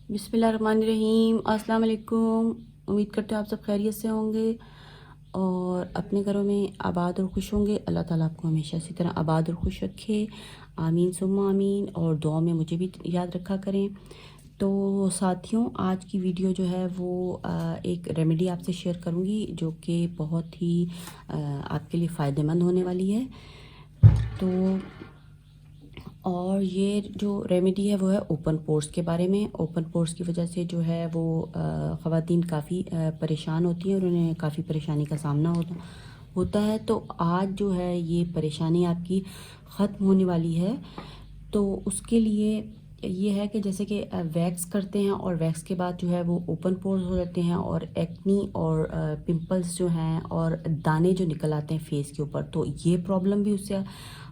बिस्मिल्लाहिर्रहमानिर्रहीम। अस्सलाम वालेकुम। उम्मीद करते हो आप सब खैरियत से होंगे और अपने घरों में आबाद और खुश होंगे। अल्लाह ताला आपको हमेशा इसी तरह आबाद और खुश रखे। आमीन सुम्मा आमीन। और दुआ में मुझे भी याद रखा करें। तो साथियों, आज की वीडियो जो है वो एक रेमेडी आपसे शेयर करूँगी जो कि बहुत ही आपके लिए फ़ायदेमंद होने वाली है। तो और ये जो रेमेडी है वो है ओपन पोर्स के बारे में। ओपन पोर्स की वजह से जो है वो ख़वातीन काफ़ी परेशान होती हैं और उन्हें काफ़ी परेशानी का सामना होता है। तो आज जो है ये परेशानी आपकी ख़त्म होने वाली है। तो उसके लिए ये है कि जैसे कि वैक्स करते हैं और वैक्स के बाद जो है वो ओपन पोर्स हो जाते हैं और एक्नी और पिंपल्स जो हैं और दाने जो निकल आते हैं फेस के ऊपर, तो ये प्रॉब्लम भी उससे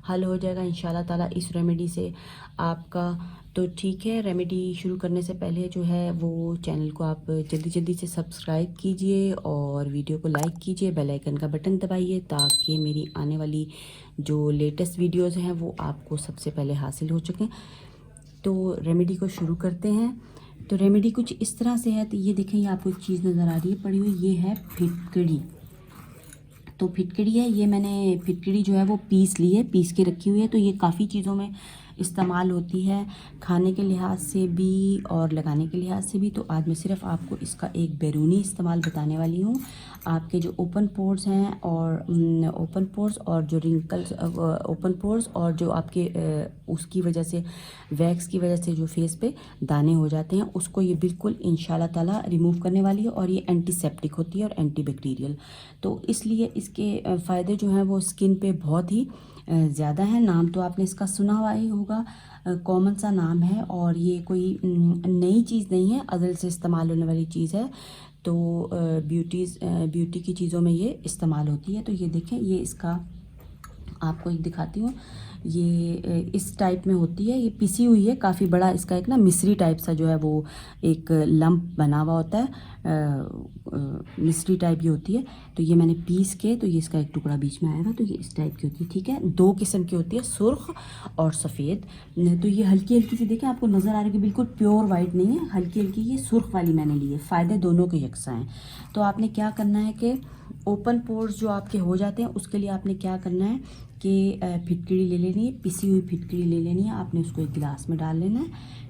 हल हो जाएगा इंशाल्लाह ताला इस रेमेडी से आपका। तो ठीक है, रेमेडी शुरू करने से पहले जो है वो चैनल को आप जल्दी जल्दी से सब्सक्राइब कीजिए और वीडियो को लाइक कीजिए, बेल आइकन का बटन दबाइए ताकि मेरी आने वाली जो लेटेस्ट वीडियोज़ हैं वो आपको सबसे पहले हासिल हो सकें। तो रेमेडी को शुरू करते हैं। तो रेमेडी कुछ इस तरह से है। तो ये देखें, ये आपको एक चीज़ नज़र आ रही है पड़ी हुई, ये है फिटकड़ी। तो फिटकड़ी है, ये मैंने फिटकड़ी जो है वो पीस ली है, पीस के रखी हुई है। तो ये काफ़ी चीज़ों में इस्तेमाल होती है, खाने के लिहाज से भी और लगाने के लिहाज से भी। तो आज मैं सिर्फ आपको इसका एक बैरूनी इस्तेमाल बताने वाली हूँ। आपके जो ओपन पोर्स हैं और ओपन पोर्स और जो रिंकल्स ओपन पोर्स और जो आपके उसकी वजह से वैक्स की वजह से जो फेस पे दाने हो जाते हैं, उसको ये बिल्कुल इंशाल्लाह ताला रिमूव करने वाली है। और ये एंटीसेप्टिक होती है और एंटीबैक्टीरियल। तो इसलिए इसके फ़ायदे जो हैं वो स्किन पे बहुत ही ज़्यादा है। नाम तो आपने इसका सुना हुआ ही होगा, कॉमन सा नाम है और ये कोई नई चीज़ नहीं है, अज़ल से इस्तेमाल होने वाली चीज़ है। तो ब्यूटी की चीज़ों में ये इस्तेमाल होती है। तो ये देखें, ये इसका आपको एक दिखाती हूँ। ये इस टाइप में होती है, ये पिसी हुई है, काफ़ी बड़ा इसका एक ना मिश्री टाइप सा जो है वो एक लंप बना हुआ होता है, मिश्री टाइप ये होती है। तो ये मैंने पीस के, तो ये इसका एक टुकड़ा बीच में आएगा। तो ये इस टाइप की होती है, ठीक है। दो किस्म की होती है, सुर्ख और सफ़ेद। तो ये हल्की हल्की सी देखें, आपको नज़र आ रही है कि बिल्कुल प्योर वाइट नहीं है, हल्की हल्की ये सुर्ख वाली मैंने ली है। फ़ायदे दोनों के यकसा हैं। तो आपने क्या करना है कि ओपन पोर्स जो आपके हो जाते हैं उसके लिए आपने क्या करना है कि फिटकड़ी ले लेनी है, पिसी हुई फिटकड़ी ले लेनी है। आपने उसको एक गिलास में डाल लेना है,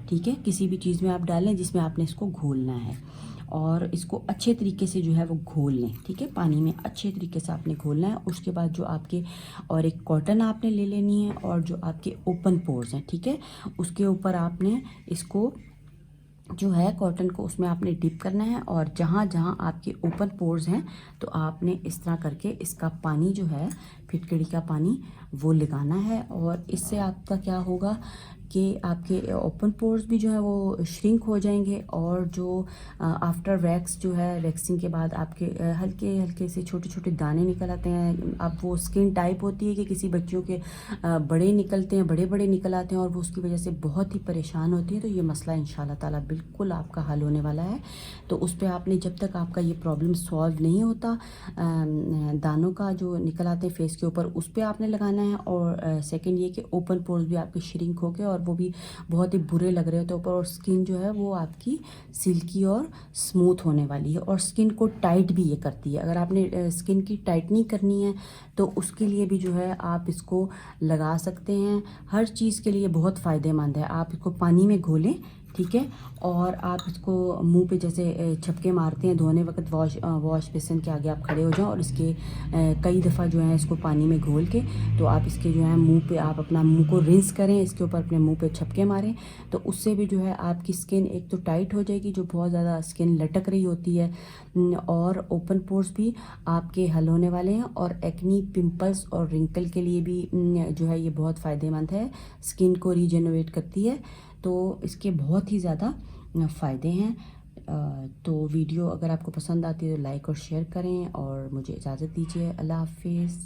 ठीक है। किसी भी चीज़ में आप डालें जिसमें आपने इसको घोलना है और इसको अच्छे तरीके से जो है वो घोल लें, ठीक है। पानी में अच्छे तरीके से आपने घोलना है। उसके बाद जो आपके और एक कॉटन आपने ले लेनी है और जो आपके ओपन पोर्स हैं, ठीक है, उसके ऊपर आपने इसको जो है कॉटन को उसमें आपने डिप करना है और जहाँ जहाँ आपके ओपन पोर्स हैं तो आपने इस तरह करके इसका पानी जो है, फिटकड़ी का पानी, वो लगाना है। और इससे आपका क्या होगा कि आपके ओपन पोर्स भी जो है वो श्रिंक हो जाएंगे और जो आफ्टर वैक्स जो है, वैक्सिंग के बाद आपके हल्के हल्के से छोटे छोटे दाने निकल आते हैं। अब वो स्किन टाइप होती है कि किसी बच्चियों के बड़े निकलते हैं, बड़े बड़े निकल आते हैं और वो उसकी वजह से बहुत ही परेशान होती है। तो ये मसला इंशाल्लाह ताला बिल्कुल आपका हल होने वाला है। तो उस पर आपने, जब तक आपका ये प्रॉब्लम सॉल्व नहीं होता, दानों का जो निकल आते हैं फेस के ऊपर, उस पर आपने लगाना है। और सेकंड ये कि ओपन पोर्स भी आपके श्रिंक हो गए और वो भी बहुत ही बुरे लग रहे होते हैं ऊपर, और स्किन जो है वो आपकी सिल्की और स्मूथ होने वाली है और स्किन को टाइट भी ये करती है। अगर आपने स्किन की टाइटनिंग करनी है तो उसके लिए भी जो है आप इसको लगा सकते हैं। हर चीज़ के लिए बहुत फ़ायदेमंद है। आप इसको पानी में घोलें, ठीक है, और आप इसको मुंह पे जैसे छपके मारते हैं धोने वक्त, वॉश बेसिन के आगे आप खड़े हो जाओ और इसके कई दफ़ा जो है इसको पानी में घोल के, तो आप इसके जो है मुंह पे आप अपना मुंह को रिंस करें, इसके ऊपर अपने मुंह पे छपके मारें। तो उससे भी जो है आपकी स्किन एक तो टाइट हो जाएगी, जो बहुत ज़्यादा स्किन लटक रही होती है, और ओपन पोर्स भी आपके हल होने वाले हैं। और एक्नी, पिंपल्स और रिंकल के लिए भी जो है ये बहुत फ़ायदेमंद है, स्किन को रीजेनरेट करती है। तो इसके बहुत ही ज़्यादा फ़ायदे हैं। तो वीडियो अगर आपको पसंद आती है तो लाइक और शेयर करें और मुझे इजाज़त दीजिए। अल्लाह हाफिज़।